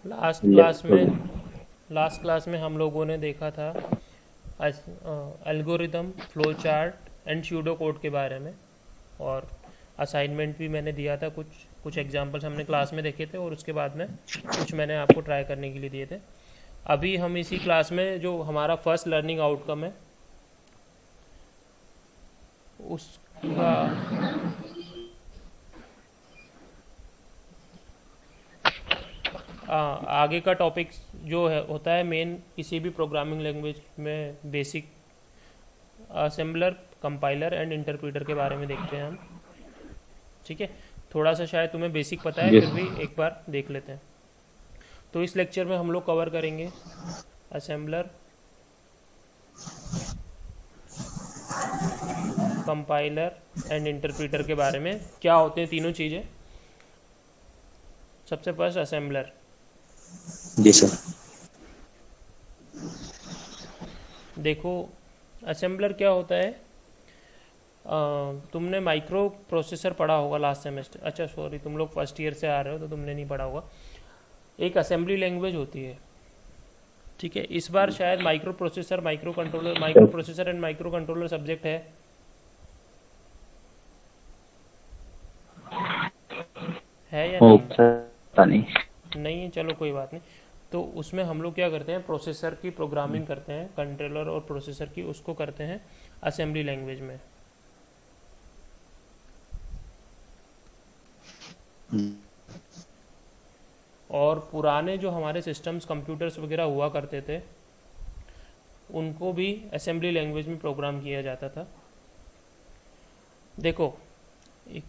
Last class left. में last class में हम लोगों ने देखा था algorithm, flow chart and pseudo code के बारे में। और असाइनमेंट भी मैंने दिया था, कुछ कुछ एग्जांपल्स हमने क्लास में देखे थे और उसके बाद में कुछ मैंने आपको ट्राई करने के लिए दिए थे। अभी हम इसी क्लास में जो हमारा फर्स्ट लर्निंग आउटकम है उसका आगे का टॉपिक जो है होता है मेन किसी भी प्रोग्रामिंग लैंग्वेज में basic assembler, compiler and interpreter के बारे में देखते हैं हम। ठीक है, थोड़ा सा शायद तुम्हें बेसिक पता है, फिर यस। भी एक बार देख लेते हैं। तो इस लेक्चर में हम लोग कवर करेंगे असेंबलर, कंपाइलर एंड इंटरप्रेटर के बारे में, क्या होते हैं तीनों चीज़ें। सबसे फर्स्ट असेंबलर। जी सर। देखो, असेंबलर क्या होता है। तुमने माइक्रो प्रोसेसर पढ़ा होगा लास्ट सेमेस्टर, अच्छा सॉरी तुम लोग फर्स्ट ईयर से आ रहे हो तो तुमने नहीं पढ़ा होगा। एक असेंबली लैंग्वेज होती है, ठीक है। इस बार शायद micro processor, micro controller, micro processor and micro controller subject है या ओ नहीं। सर, पता नहीं। नहीं है, चलो कोई बात नहीं। तो उसमें हम लोग क्या करते हैं, प्रोसेसर की प्रोग्रामिंग करते हैं, कंट्रोलर और प्रोसेसर की, उसको करते हैं असेंबली लैंग्वेज में। और पुराने जो हमारे सिस्टम्स, कंप्यूटर्स वगैरह हुआ करते थे, उनको भी असेंबली लैंग्वेज में प्रोग्राम किया जाता था। देखो, एक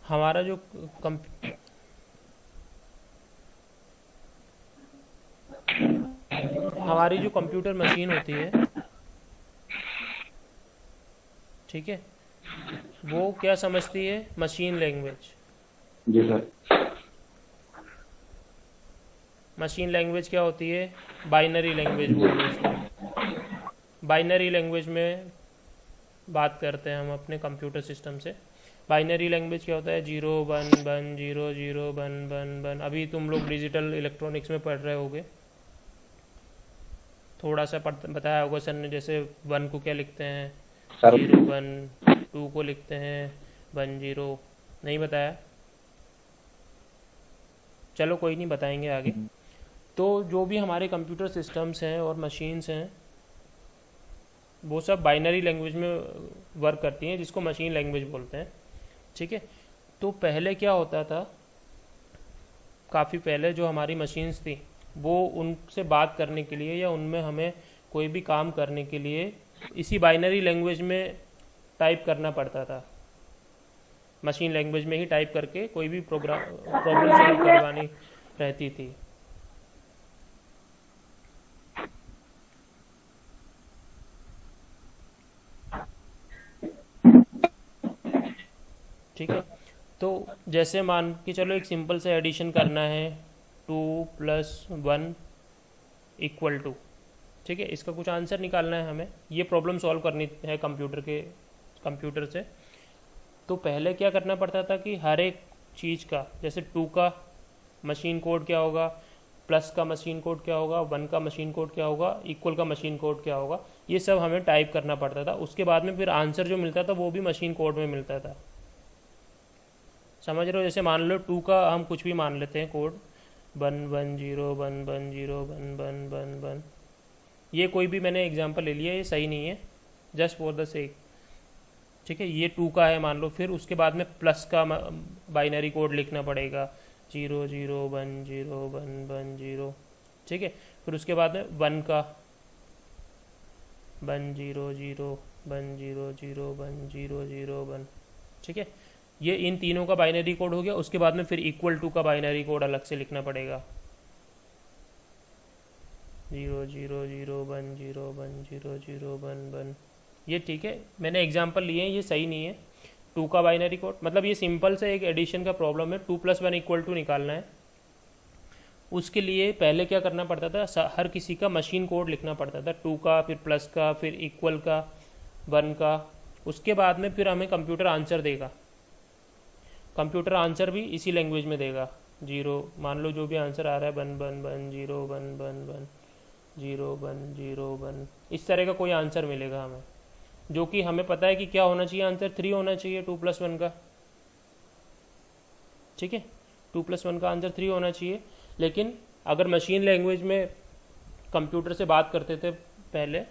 हमारा जो कम हमारी जो कंप्यूटर मशीन होती है, ठीक है, वो क्या समझती है, मशीन लैंग्वेज। जी सर। मशीन लैंग्वेज क्या होती है, बाइनरी लैंग्वेज बोल लो उसको। बाइनरी लैंग्वेज में बात करते हैं हम अपने कंप्यूटर सिस्टम से। बाइनरी लैंग्वेज क्या होता है, zero one one, zero zero one one one. अभी तुम लोग डिजिटल इलेक्ट्रॉनिक्स में पढ़ रहे होगे, थोड़ा सा बताया होगा सर ने, जैसे वन को क्या लिखते हैं, सर जीरो वन। टू को लिखते हैं वन जीरो। नहीं बताया, चलो कोई नहीं, बताएंगे आगे। तो जो भी हमारे कंप्यूटर सिस्टम्स हैं और मशीन्स हैं, वो सब बाइनरी लैंग्वेज में वर्क करती हैं, जिसको मशीन लैंग्वेज बोलते हैं, ठीक है। तो पहले क्या होता था, काफ़ी पहले जो हमारी मशीन्स थी, वो उनसे बात करने के लिए या उनमें हमें कोई भी काम करने के लिए इसी बाइनरी लैंग्वेज में टाइप करना पड़ता था। मशीन लैंग्वेज में ही टाइप करके कोई भी प्रॉब्लम सॉल्व करवानी रहती थी, ठीक है। तो जैसे मान के चलो एक सिंपल से एडिशन करना है, 2 + 1 = 2, ठीक है। इसका कुछ आंसर निकालना है हमें, ये प्रॉब्लम सॉल्व करनी है कंप्यूटर से। तो पहले क्या करना पड़ता था कि हर एक चीज़ का, जैसे 2 का मशीन कोड क्या होगा, प्लस का मशीन कोड क्या होगा, 1 का मशीन कोड क्या होगा, इक्वल का मशीन कोड क्या होगा, ये सब हमें टाइप करना पड़ता था। उसके बाद में फिर आंसर जो मिलता था वो भी मशीन कोड में मिलता था, समझ रहे हो। जैसे मान लो 2 का हम कुछ भी मान लेते हैं कोड, 1 1 0 1 1 0 1 1 1 1, ये कोई भी मैंने एग्जांपल ले लिया, ये सही नहीं है, जस्ट फॉर द सेक, ठीक है। ये 2 का है मान लो, फिर उसके बाद में प्लस का बाइनरी कोड लिखना पड़ेगा, 0 0 1 0 1 1 0, ठीक है। फिर उसके बाद में 1 का 1 0 0 1 0 0 1, ठीक है। ये इन तीनों का बाइनरी कोड हो गया। उसके बाद में फिर =2 का बाइनरी कोड अलग से लिखना पड़ेगा, 0 0 0 1 0 1 0 0 1 1, ये ठीक है। मैंने एग्जांपल लिए हैं, ये सही नहीं है। 2 का बाइनरी कोड मतलब ये सिंपल से एक एडिशन का प्रॉब्लम है, 2 + 1 = 2 निकालना है, उसके लिए पहले क्या करना पड़ता था, हर किसी का मशीन कोड लिखना पड़ता था, 2 का, फिर प्लस का, फिर इक्वल का, 1 का। उसके बाद में फिर हमें कंप्यूटर आंसर देगा। कंप्यूटर आंसर भी इसी लैंग्वेज में देगा। 0 मान लो जो भी आंसर आ रहा है 1 1 1 0 1 1 1 0 1 0 1, इस तरह का कोई आंसर मिलेगा हमें, जो कि हमें पता है कि क्या होना चाहिए, आंसर 3 होना चाहिए 2 + 1 का। ठीक है, 2 + 1 का आंसर 3 होना चाहिए। लेकिन अगर मशीन लैंग्वेज में कंप्यूटर से बात करते थे पहले,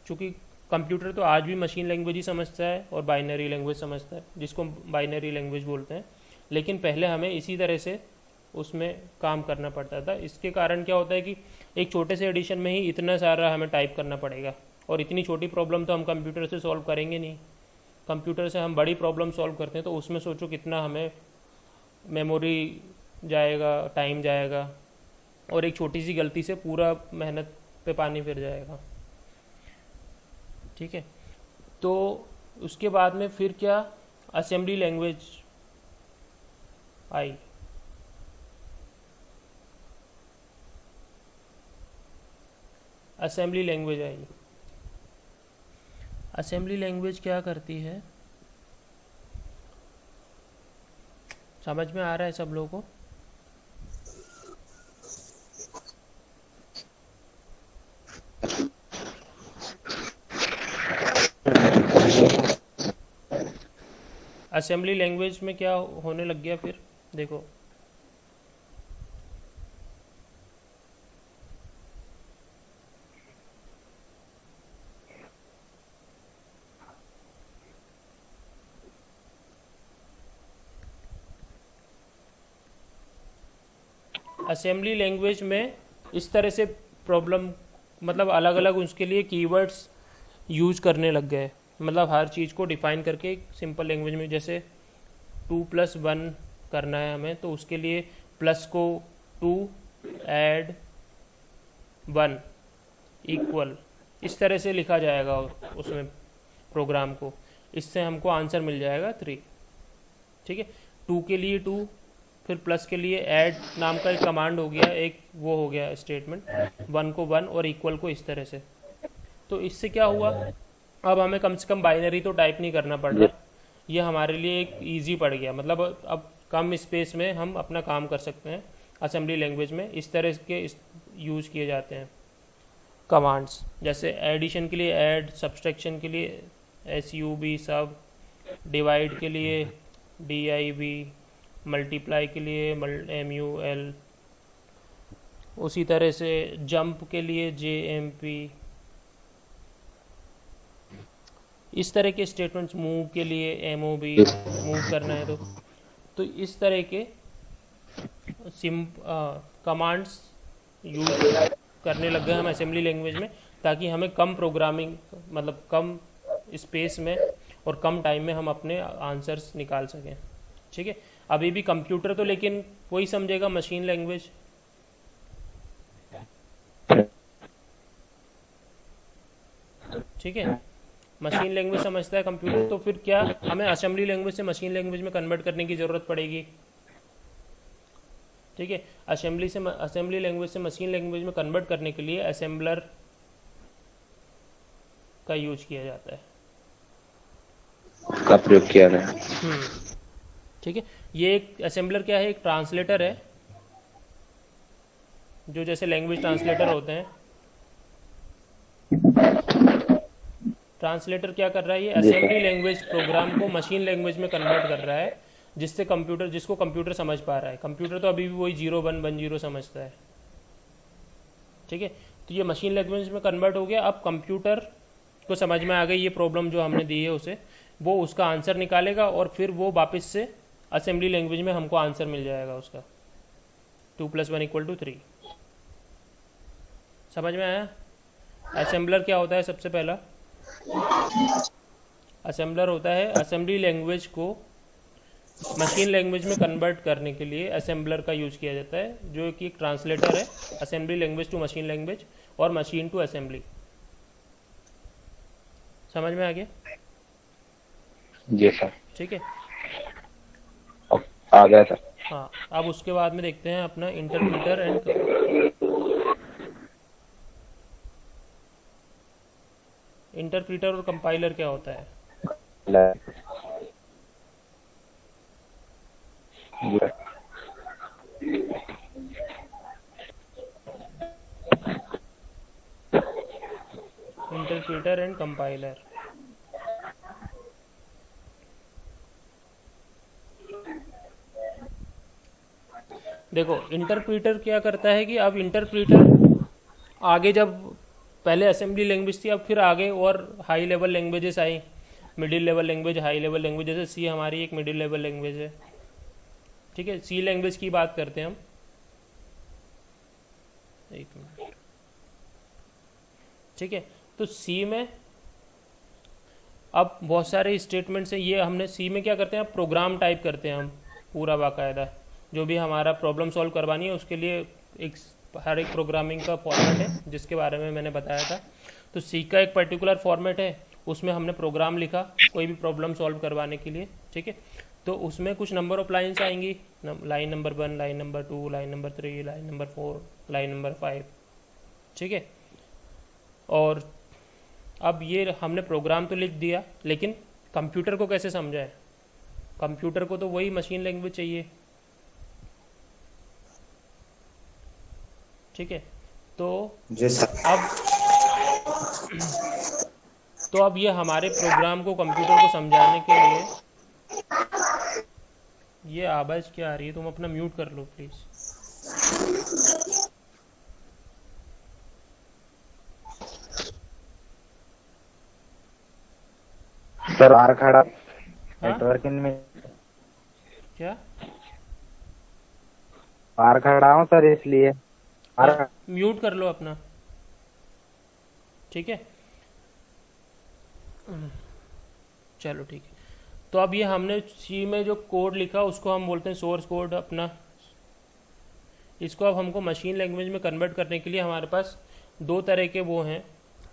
चूँकि कंप्यूटर तो आज भी मशीन लैंग्वेज ही समझता है और बाइनरी लैंग्वेज समझता है, जिसको बाइनरी लैंग्वेज बोलते हैं, लेकिन पहले हमें इसी तरह से उसमें काम करना पड़ता था। इसके कारण क्या होता है कि एक छोटे से एडिशन में ही इतना सारा हमें टाइप करना पड़ेगा, और इतनी छोटी प्रॉब्लम तो हम कंप्यूटर से सॉल्व करेंगे नहीं। कंप्यूटर से हम बड़ी प्रॉब्लम सॉल्व करते हैं तो उसमें सोचो कितना हमें मेमोरी जाएगा, टाइम जाएगा, और एक छोटी सी गलती से पूरा मेहनत पे पानी फिर जाएगा। ठीक है, तो उसके बाद में फिर क्या, assembly language I. Assembly language I. Assembly language क्या करती है, समझ में आ रहा है सब लोगों को? असेंबली लैंग्वेज में क्या होने लग गया फिर, देखो असेंबली लैंग्वेज में इस तरह से प्रॉब्लम, मतलब अलग अलग उसके लिए कीवर्ड्स यूज करने लग गए। मतलब हर चीज़ को डिफाइन करके एक सिंपल लैंग्वेज में, जैसे 2 + 1 करना है हमें, तो उसके लिए प्लस को 2 ऐड 1 इक्वल, इस तरह से लिखा जाएगा उसमें प्रोग्राम को। इससे हमको आंसर मिल जाएगा 3। ठीक है, 2 के लिए 2, फिर प्लस के लिए ऐड नाम का एक कमांड हो गया, एक वो हो गया स्टेटमेंट, 1 को 1 और इक्वल को इस तरह से। तो इससे क्या हुआ, अब हमें कम से कम बाइनरी तो टाइप नहीं करना पड़ रहा, ये हमारे लिए एक ईजी पड़ गया। मतलब अब कम स्पेस में हम अपना काम कर सकते हैं। असेंबली लैंग्वेज में इस तरह के यूज़ किए जाते हैं कमांड्स, जैसे एडिशन के लिए ऐड, सब्सट्रैक्शन के लिए SUB सब, डिवाइड के लिए DIV, मल्टीप्लाई के लिए MUL, उसी तरह से जंप के लिए JMP, इस तरह के स्टेटमेंट्स, मूव के लिए MOV, मूव करना है तो इस तरह के कमांड्स यूज करने लग गए हम असेंबली लैंग्वेज में, ताकि हमें कम प्रोग्रामिंग, मतलब कम स्पेस में और कम टाइम में हम अपने आंसर्स निकाल सकें। ठीक है, अभी भी कंप्यूटर तो लेकिन वही समझेगा मशीन लैंग्वेज। ठीक है, मशीन लैंग्वेज समझता है कंप्यूटर, तो फिर क्या हमें असेंबली लैंग्वेज से मशीन लैंग्वेज में कन्वर्ट करने की ज़रूरत पड़ेगी। ठीक है, असेंबली लैंग्वेज से मशीन लैंग्वेज में कन्वर्ट करने के लिए असेंबलर का यूज किया जाता है, का प्रयोग किया गया। ठीक है, ये एक असेंबलर क्या है, एक ट्रांसलेटर है, जो जैसे लैंग्वेज ट्रांसलेटर होते हैं। ट्रांसलेटर क्या कर रहा है, ये असेंबली लैंग्वेज प्रोग्राम को मशीन लैंग्वेज में कन्वर्ट कर रहा है, जिसको कंप्यूटर समझ पा रहा है। कंप्यूटर तो अभी भी वही 0 1 1 0 समझता है। ठीक है, तो ये मशीन लैंग्वेज में कन्वर्ट हो गया। अब कंप्यूटर को समझ में आ गई ये प्रॉब्लम जो हमने दी है उसे, वो उसका आंसर निकालेगा और फिर वो वापस से असेंबली लैंग्वेज में हमको आंसर मिल जाएगा उसका, 2 + 1 = 3। समझ में आया? असेंबलर क्या होता है? सबसे पहला असेंबलर होता है असेंबली लैंग्वेज को मशीन लैंग्वेज में कन्वर्ट करने के लिए असेंबलर का यूज किया जाता है, जो कि एक ट्रांसलेटर है, assembly language to machine language और मशीन टू असेंबली। समझ में आ गया? जी सर। ठीक है, आ गया सर। हाँ, अब उसके बाद में देखते हैं अपना इंटरप्रीटर एंड इंटरप्रीटर और कंपाइलर क्या होता है। जी सर। इंटरप्रीटर एंड कंपाइलर, देखो इंटरप्रीटर क्या करता है कि अब इंटरप्रीटर आगे जब पहले असेंबली लैंग्वेज थी, अब फिर आगे और हाई लेवल लैंग्वेजेस आई, middle level language, high level language. जैसे सी हमारी एक मिडिल लेवल लैंग्वेज है, ठीक है। सी लैंग्वेज की बात करते हैं हम, एक मिनट, ठीक है। तो सी में अब बहुत सारे स्टेटमेंट्स हैं। ये हमने सी में क्या करते हैं, प्रोग्राम टाइप करते हैं हम पूरा बाकायदा। जो भी हमारा प्रॉब्लम सॉल्व करवानी है उसके लिए एक हर एक प्रोग्रामिंग का फॉर्मेट है जिसके बारे में मैंने बताया था। तो सी का एक पर्टिकुलर फॉर्मेट है, उसमें हमने प्रोग्राम लिखा कोई भी प्रॉब्लम सॉल्व करवाने के लिए, ठीक है। तो उसमें कुछ नंबर ऑफ लाइन्स आएंगी, line number 1, line number 2, line number 3, line number 4, line number 5, ठीक है। और अब ये हमने प्रोग्राम तो लिख दिया, लेकिन कंप्यूटर को कैसे समझाएं। कंप्यूटर को तो वही मशीन लैंग्वेज चाहिए, ठीक है। तो जी सर। अब तो अब ये हमारे प्रोग्राम को कंप्यूटर को समझाने के लिए, ये आवाज़ क्या आ रही है, तुम अपना म्यूट कर लो प्लीज़। सर बाहर खड़ा हाँ, नेटवर्क में क्या, बाहर खड़ा हूँ सर, इसलिए हाँ, बाहर। म्यूट कर लो अपना, ठीक है। चलो ठीक है। तो अब ये हमने सी में जो कोड लिखा उसको हम बोलते हैं सोर्स कोड अपना। इसको अब हमको मशीन लैंग्वेज में कन्वर्ट करने के लिए हमारे पास दो तरह के वो हैं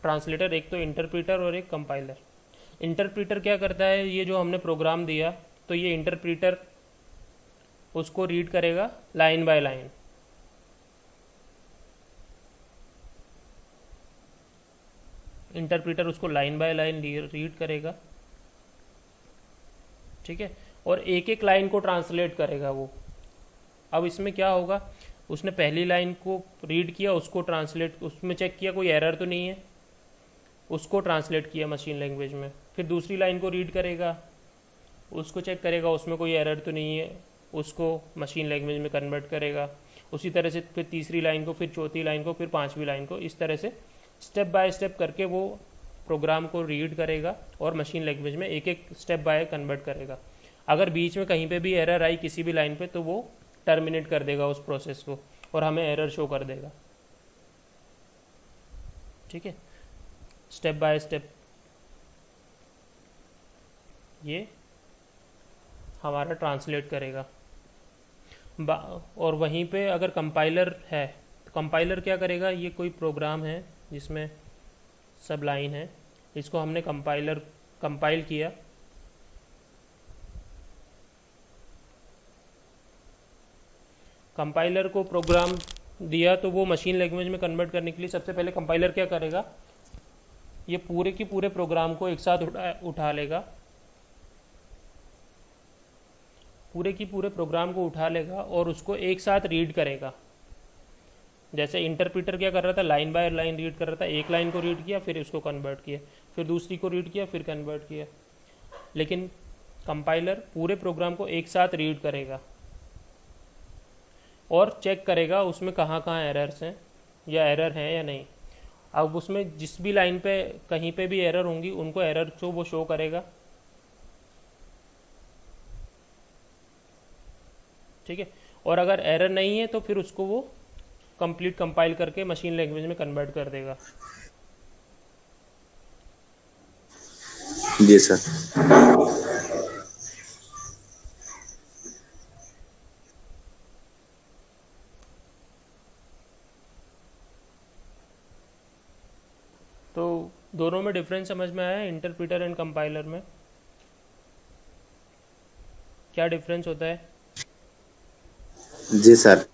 ट्रांसलेटर, एक तो इंटरप्रीटर और एक कंपाइलर। इंटरप्रीटर क्या करता है, ये जो हमने प्रोग्राम दिया तो ये इंटरप्रीटर उसको रीड करेगा लाइन बाय लाइन। इंटरप्रीटर उसको लाइन बाय लाइन रीड करेगा, ठीक है। और एक एक लाइन को ट्रांसलेट करेगा वो। अब इसमें क्या होगा, उसने पहली लाइन को रीड किया, उसको ट्रांसलेट, उसमें चेक किया कोई एरर तो नहीं है, उसको ट्रांसलेट किया मशीन लैंग्वेज में। फिर दूसरी लाइन को रीड करेगा, उसको चेक करेगा उसमें कोई एरर तो नहीं है, उसको मशीन लैंग्वेज में कन्वर्ट करेगा। उसी तरह से फिर तीसरी लाइन को, फिर चौथी लाइन को, फिर पांचवी लाइन को, इस तरह से स्टेप बाय स्टेप करके वो प्रोग्राम को रीड करेगा और मशीन लैंग्वेज में एक एक स्टेप बाय कन्वर्ट करेगा। अगर बीच में कहीं पे भी एरर आई किसी भी लाइन पे तो वो टर्मिनेट कर देगा उस प्रोसेस को और हमें एरर शो कर देगा, ठीक है। स्टेप बाय स्टेप ये हमारा ट्रांसलेट करेगा। और वहीं पे अगर कंपाइलर है तो कंपाइलर क्या करेगा, ये कोई प्रोग्राम है जिसमें सब लाइन है, इसको हमने कंपाइल किया, कंपाइलर को प्रोग्राम दिया तो वो मशीन लैंग्वेज में कन्वर्ट करने के लिए सबसे पहले कंपाइलर क्या करेगा, ये पूरे के पूरे प्रोग्राम को एक साथ उठा लेगा, पूरे की पूरे प्रोग्राम को उठा लेगा और उसको एक साथ रीड करेगा। जैसे इंटरप्रीटर क्या कर रहा था, लाइन बाय लाइन रीड कर रहा था, एक लाइन को रीड किया फिर उसको कन्वर्ट किया, फिर दूसरी को रीड किया फिर कन्वर्ट किया। लेकिन कंपाइलर पूरे प्रोग्राम को एक साथ रीड करेगा और चेक करेगा उसमें कहाँ कहाँ एरर्स हैं या एरर हैं या नहीं। अब उसमें जिस भी लाइन पे कहीं पे भी एरर होंगी उनको एरर को वो शो करेगा, ठीक है। और अगर एरर नहीं है तो फिर उसको वो कंप्लीट कंपाइल करके मशीन लैंग्वेज में कन्वर्ट कर देगा। जी सर। तो दोनों में डिफरेंस समझ में आया, इंटरप्रीटर एंड कंपाइलर में क्या डिफरेंस होता है। जी सर।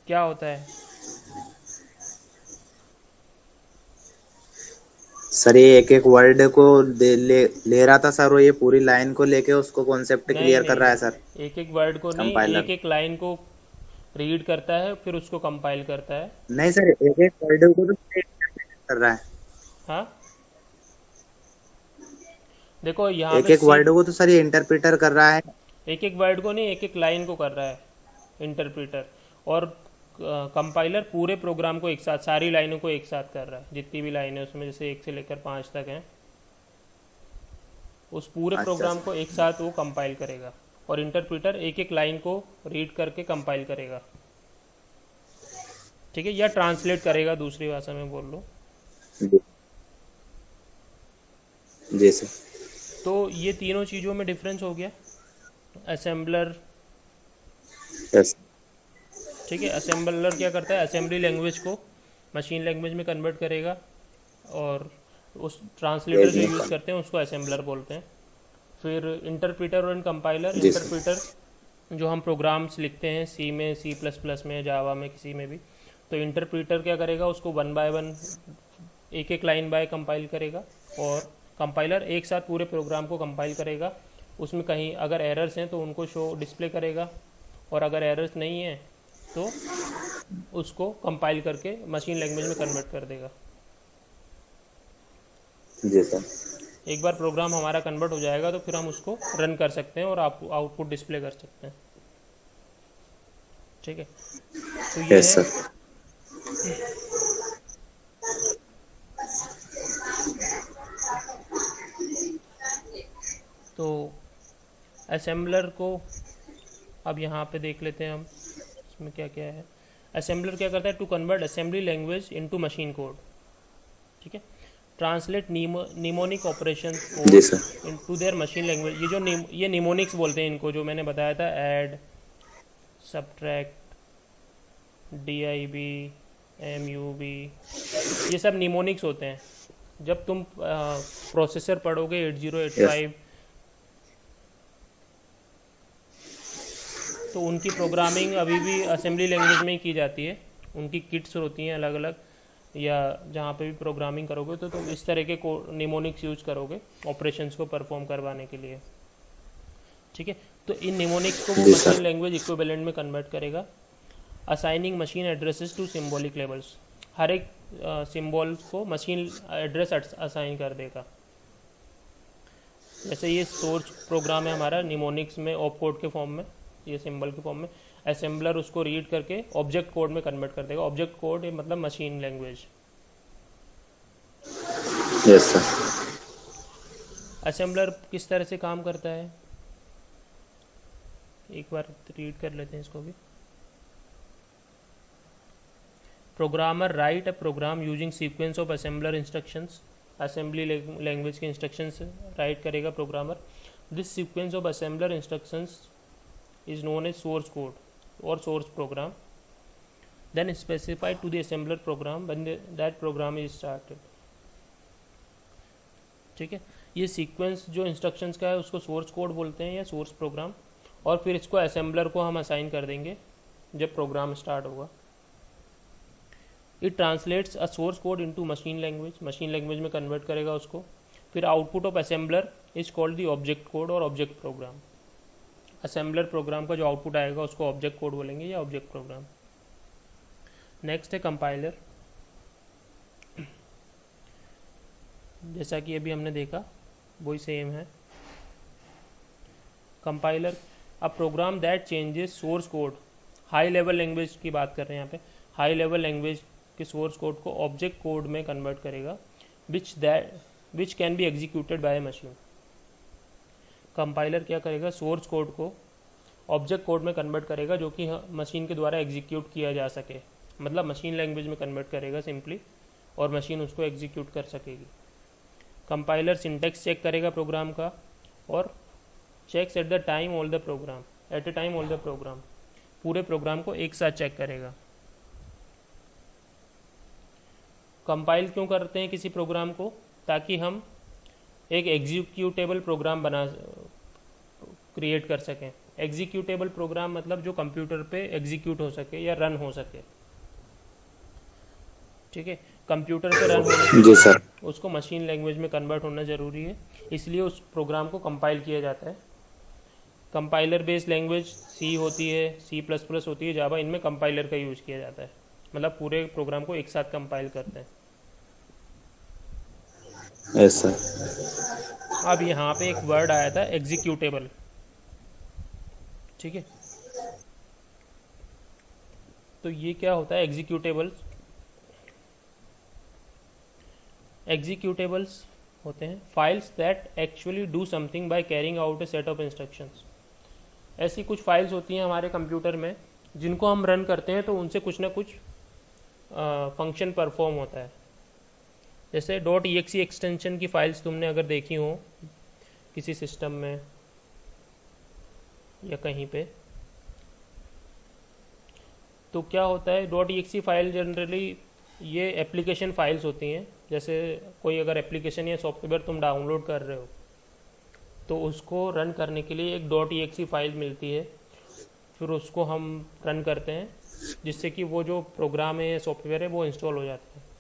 क्या होता है? सर ये एक एक वर्ड को ले रहा था सर, वो ये पूरी लाइन को लेके उसको कॉन्सेप्ट नहीं क्लियर कर नहीं रहा है नहीं, सर। एक एक वर्ड को नहीं, एक कंपाइलर। एक लाइन को रीड करता है फिर उसको कंपाइल करता है। नहीं सर, एक एक वर्ड को तो कर रहा है। हाँ, देखो यहाँ एक पे एक सी, वर्ड को तो सर ये इंटरप्रेटर कर रहा है। एक एक वर्ड को नहीं, एक एक लाइन को कर रहा है इंटरप्रेटर। और कंपाइलर पूरे प्रोग्राम को एक साथ, सारी लाइनों को एक साथ कर रहा है, जितनी भी लाइनें उसमें, जैसे 1 से लेकर 5 तक हैं, उस पूरे अच्छा प्रोग्राम सर। को एक साथ वो कंपाइल करेगा। और इंटरप्रेटर एक एक लाइन को रीड करके कंपाइल करेगा, ठीक है, या ट्रांसलेट करेगा, दूसरी भाषा में बोल लो। जी। जी सर। तो ये तीनों चीज़ों में डिफरेंस हो गया। Assembler, yes. ठीक है, असेंबलर क्या करता है, असेंबली लैंग्वेज को मशीन लैंग्वेज में कन्वर्ट करेगा, और उस ट्रांसलेटर यस जो जी यूज़ सर। करते हैं उसको असेंबलर बोलते हैं। फिर इंटरप्रेटर और कंपाइलर, जी सर। इंटरप्रेटर जो हम प्रोग्राम्स लिखते हैं सी में, सी प्लस प्लस में, जावा में, किसी में भी, तो इंटरप्रेटर क्या करेगा, उसको 1 बाय 1, एक एक लाइन बाय कंपाइल करेगा। और कंपाइलर एक साथ पूरे प्रोग्राम को कंपाइल करेगा, उसमें कहीं अगर एरर्स हैं तो उनको शो डिस्प्ले करेगा, और अगर एरर्स नहीं है तो उसको कंपाइल करके मशीन लैंग्वेज में कन्वर्ट कर देगा। जी सर। एक बार प्रोग्राम हमारा कन्वर्ट हो जाएगा तो फिर हम उसको रन कर सकते हैं और आप आउटपुट डिस्प्ले कर सकते हैं, ठीक है। तो ये यस है। सर। तो असेंबलर को अब यहाँ पे देख लेते हैं हम, इसमें क्या क्या है। असेंबलर क्या करता है, to convert assembly language into machine code, ठीक है। ट्रांसलेट निमोनिक ऑपरेशन जी code sir. Into their machine language. ये जो ये निमोनिक्स बोलते हैं इनको, जो मैंने बताया था, ऐड, सब्ट्रैक्ट, DIB, MUB, ये सब निमोनिक्स होते हैं। जब तुम प्रोसेसर पढ़ोगे यस। 8085, तो उनकी प्रोग्रामिंग अभी भी असेंबली लैंग्वेज में ही की जाती है। उनकी किट्स होती हैं अलग अलग, या जहाँ पे भी प्रोग्रामिंग करोगे तो तुम इस तरह के निमोनिक्स यूज करोगे ऑपरेशंस को परफॉर्म करवाने के लिए, ठीक है। तो इन निमोनिक्स को वो जी मशीन सर। लैंग्वेज इक्विवेलेंट में कन्वर्ट करेगा। Assigning machine addresses to symbolic labels, हर एक सिम्बॉल को मशीन एड्रेस असाइन कर देगा। जैसे ये सोर्स प्रोग्राम है हमारा निमोनिक्स में ऑप कोड के फॉर्म में, ये सिंबल के फॉर्म में, असेंबलर उसको रीड करके ऑब्जेक्ट कोड में कन्वर्ट कर देगा। ऑब्जेक्ट कोड मतलब machine language. Yes sir. Assembler किस तरह से काम करता है, एक बार रीड कर लेते हैं इसको भी। Programmer write a program using sequence of assembler instructions, assembly language के इंस्ट्रक्शंस राइट करेगा programmer. This sequence of assembler instructions is known as source code और source program, then specified to the assembler program when that program is started, ठीक है। ये sequence जो instructions का है उसको सोर्स कोड बोलते हैं या सोर्स प्रोग्राम, और फिर इसको असेंबलर को हम असाइन कर देंगे जब प्रोग्राम स्टार्ट होगा। It translates a source code into machine language, machine language में कन्वर्ट करेगा उसको। फिर output of assembler is called the object code और ऑब्जेक्ट प्रोग्राम। असेंबलर प्रोग्राम का जो आउटपुट आएगा उसको ऑब्जेक्ट कोड बोलेंगे या ऑब्जेक्ट प्रोग्राम। नेक्स्ट है कंपाइलर। जैसा कि अभी हमने देखा वही सेम है। Compiler a program that changes source code, high level language की बात कर रहे हैं यहाँ पे, हाई लेवल लैंग्वेज के सोर्स कोड को ऑब्जेक्ट कोड में कन्वर्ट करेगा, which can be executed by machine. Compiler क्या करेगा, सोर्स कोड को ऑब्जेक्ट कोड में कन्वर्ट करेगा जो कि मशीन के द्वारा एग्जीक्यूट किया जा सके, मतलब मशीन लैंग्वेज में कन्वर्ट करेगा सिंपली, और मशीन उसको एग्जीक्यूट कर सकेगी। कंपाइलर सिंटेक्स चेक करेगा प्रोग्राम का, और checks at the time all the program, at a time all the program, पूरे प्रोग्राम को एक साथ चेक करेगा। कंपाइल क्यों करते हैं किसी प्रोग्राम को, ताकि हम एक एग्जीक्यूटेबल प्रोग्राम क्रिएट कर सकें। एग्जीक्यूटेबल प्रोग्राम मतलब जो कंप्यूटर पे एग्जीक्यूट हो सके या रन हो सके, ठीक है। कंप्यूटर पे रन होने के जी लिए सर। उसको मशीन लैंग्वेज में कन्वर्ट होना ज़रूरी है, इसलिए उस प्रोग्राम को कंपाइल किया जाता है। कंपाइलर बेस्ड लैंग्वेज सी होती है, C++ होती है, जावा, इनमें कंपाइलर का यूज़ किया जाता है, मतलब पूरे प्रोग्राम को एक साथ कंपाइल करते हैं। Yes sir. अब यहाँ पे एक वर्ड आया था एग्जीक्यूटेबल, ठीक है। तो ये क्या होता है एग्जीक्यूटेबल्स? एग्जीक्यूटेबल्स होते हैं files that actually do something by carrying out A set of instructions. ऐसी कुछ फाइल्स होती हैं हमारे कंप्यूटर में जिनको हम रन करते हैं तो उनसे कुछ ना कुछ फंक्शन परफॉर्म होता है। जैसे .exe एक्सटेंशन की फाइल्स तुमने अगर देखी हो किसी सिस्टम में या कहीं पे, तो क्या होता है .exe फाइल जनरली ये एप्लीकेशन फाइल्स होती हैं। जैसे कोई अगर एप्लीकेशन या सॉफ्टवेयर तुम डाउनलोड कर रहे हो तो उसको रन करने के लिए एक .exe फाइल मिलती है, फिर उसको हम रन करते हैं जिससे कि वो जो प्रोग्राम है या सॉफ्टवेयर है वो इंस्टॉल हो जाता है।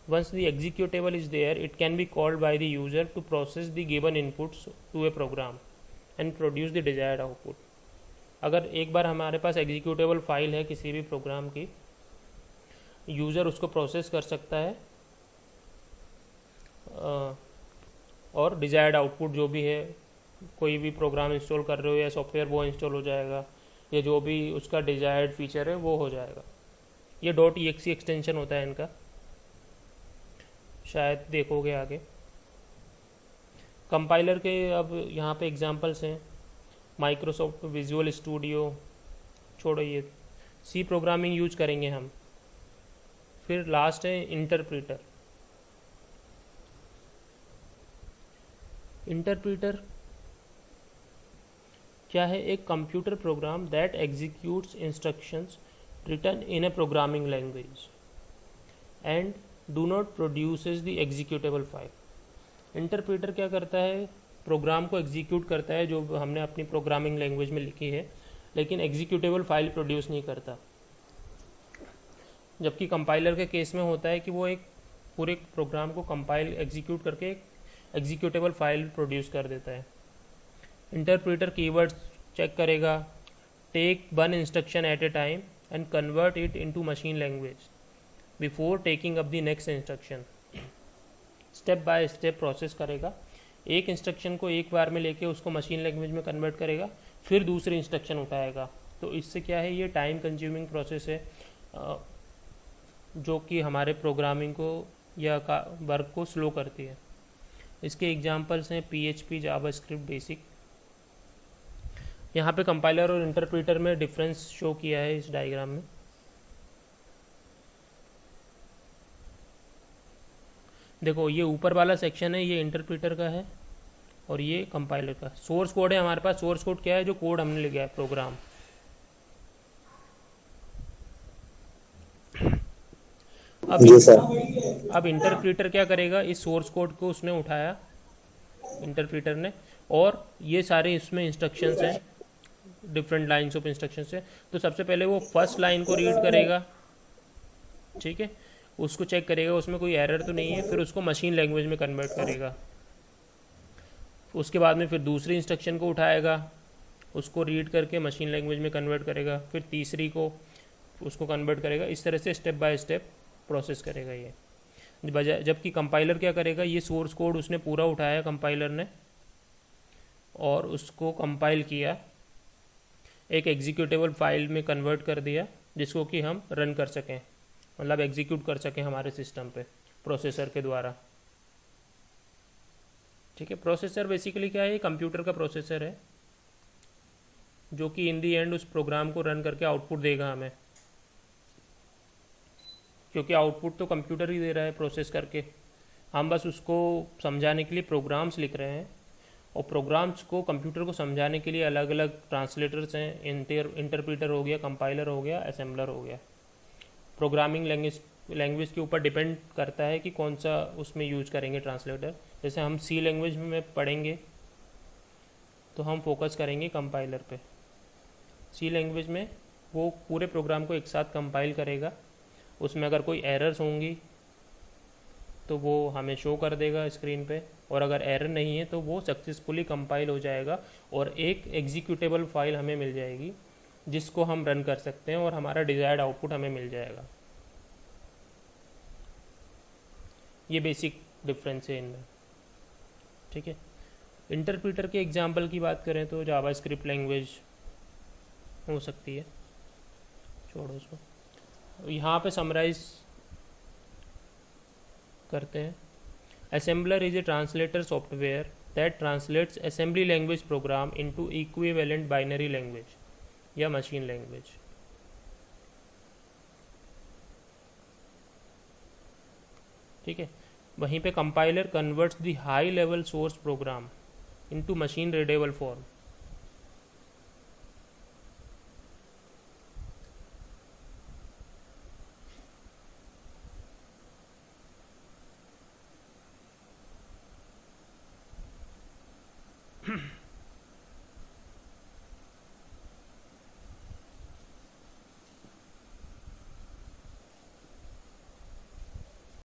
Once the executable is there it can be called by the user to process the given inputs to a program and produce the desired output. अगर एक बार हमारे पास एग्जीक्यूटेबल फाइल है किसी भी प्रोग्राम की, यूज़र उसको प्रोसेस कर सकता है और डिजायर्ड आउटपुट जो भी है, कोई भी प्रोग्राम इंस्टॉल कर रहे हो या सॉफ्टवेयर, वो इंस्टॉल हो जाएगा, या जो भी उसका डिजायर्ड फीचर है वो हो जाएगा। ये .exe एक्सटेंशन होता है इनका, शायद देखोगे आगे। कंपाइलर के अब यहाँ पे एग्जांपल्स हैं, माइक्रोसॉफ्ट विजुअल स्टूडियो, छोड़ो ये, सी प्रोग्रामिंग यूज करेंगे हम। फिर लास्ट है इंटरप्रीटर। इंटरप्रीटर क्या है? एक computer program that executes instructions written in a programming language and do not produces the executable file. Interpreter क्या करता है? प्रोग्राम को एग्जीक्यूट करता है जो हमने अपनी प्रोग्रामिंग लैंग्वेज में लिखी है, लेकिन एग्जीक्यूटेबल फाइल प्रोड्यूस नहीं करता। जबकि कंपाइलर के केस में होता है कि वो एक पूरे प्रोग्राम को कंपाइल एग्जीक्यूट करके एक एग्जीक्यूटेबल फाइल प्रोड्यूस कर देता है। इंटरप्रीटर कीवर्ड्स चेक करेगा, take one instruction at a time and convert it into machine language before taking up the next instruction. Step by step process करेगा, एक instruction को एक बार में लेके उसको मशीन लैंग्वेज में कन्वर्ट करेगा, फिर दूसरी इंस्ट्रक्शन उठाएगा। तो इससे क्या है, ये टाइम कंज्यूमिंग प्रोसेस है जो कि हमारे प्रोग्रामिंग को या वर्क को स्लो करती है। इसके एग्जांपल्स हैं PHP, जावास्क्रिप्ट, बेसिक। यहाँ पे कंपाइलर और इंटरप्रीटर में डिफरेंस शो किया है इस डायग्राम में। देखो ये ऊपर वाला सेक्शन है, ये इंटरप्रीटर का है और ये कंपाइलर का। सोर्स कोड है हमारे पास। सोर्स कोड क्या है? जो कोड हमने लिखा है प्रोग्राम। अब इंटरप्रीटर क्या करेगा? इस सोर्स कोड को उसने उठाया इंटरप्रीटर ने, और ये सारे इसमें इंस्ट्रक्शंस हैं, डिफरेंट लाइंस ऑफ इंस्ट्रक्शंस हैं। तो सबसे पहले वो फर्स्ट लाइन को रीड करेगा, ठीक है, उसको चेक करेगा उसमें कोई एरर तो नहीं है, फिर उसको मशीन लैंग्वेज में कन्वर्ट करेगा। उसके बाद में फिर दूसरी इंस्ट्रक्शन को उठाएगा, उसको रीड करके मशीन लैंग्वेज में कन्वर्ट करेगा, फिर तीसरी को उसको कन्वर्ट करेगा। इस तरह से स्टेप बाय स्टेप प्रोसेस करेगा ये। जबकि कंपाइलर क्या करेगा? ये सोर्स कोड उसने पूरा उठाया कंपाइलर ने और उसको कंपाइल किया, एक एग्जीक्यूटेबल फाइल में कन्वर्ट कर दिया जिसको कि हम रन कर सकें, मतलब एग्जीक्यूट कर सकें हमारे सिस्टम पे प्रोसेसर के द्वारा, ठीक है। प्रोसेसर बेसिकली क्या है? कंप्यूटर का प्रोसेसर है जो कि इन दी एंड उस प्रोग्राम को रन करके आउटपुट देगा हमें, क्योंकि आउटपुट तो कंप्यूटर ही दे रहा है प्रोसेस करके। हम बस उसको समझाने के लिए प्रोग्राम्स लिख रहे हैं, और प्रोग्राम्स को कंप्यूटर को समझाने के लिए अलग अलग ट्रांसलेटर्स हैं। इंटरप्रीटर हो गया, कंपाइलर हो गया, असेंबलर हो गया। प्रोग्रामिंग लैंग्वेज के ऊपर डिपेंड करता है कि कौन सा उसमें यूज करेंगे ट्रांसलेटर। जैसे हम सी लैंग्वेज में पढ़ेंगे तो हम फोकस करेंगे कंपाइलर पे। सी लैंग्वेज में वो पूरे प्रोग्राम को एक साथ कंपाइल करेगा, उसमें अगर कोई एरर्स होंगी तो वो हमें शो कर देगा स्क्रीन पे, और अगर एरर नहीं है तो वो सक्सेसफुली कंपाइल हो जाएगा और एक एग्जीक्यूटेबल फाइल हमें मिल जाएगी जिसको हम रन कर सकते हैं और हमारा डिज़ायर्ड आउटपुट हमें मिल जाएगा। ये बेसिक डिफरेंस है इनमें, ठीक है। इंटरप्रीटर के एग्जांपल की बात करें तो जावास्क्रिप्ट लैंग्वेज हो सकती है, छोड़ो उसको। यहाँ पे समराइज करते हैं। Assembler is a translator software that translates assembly language program into equivalent binary language या मशीन लैंग्वेज। ठीक है। वहीं पे compiler converts the high level source program into machine readable form.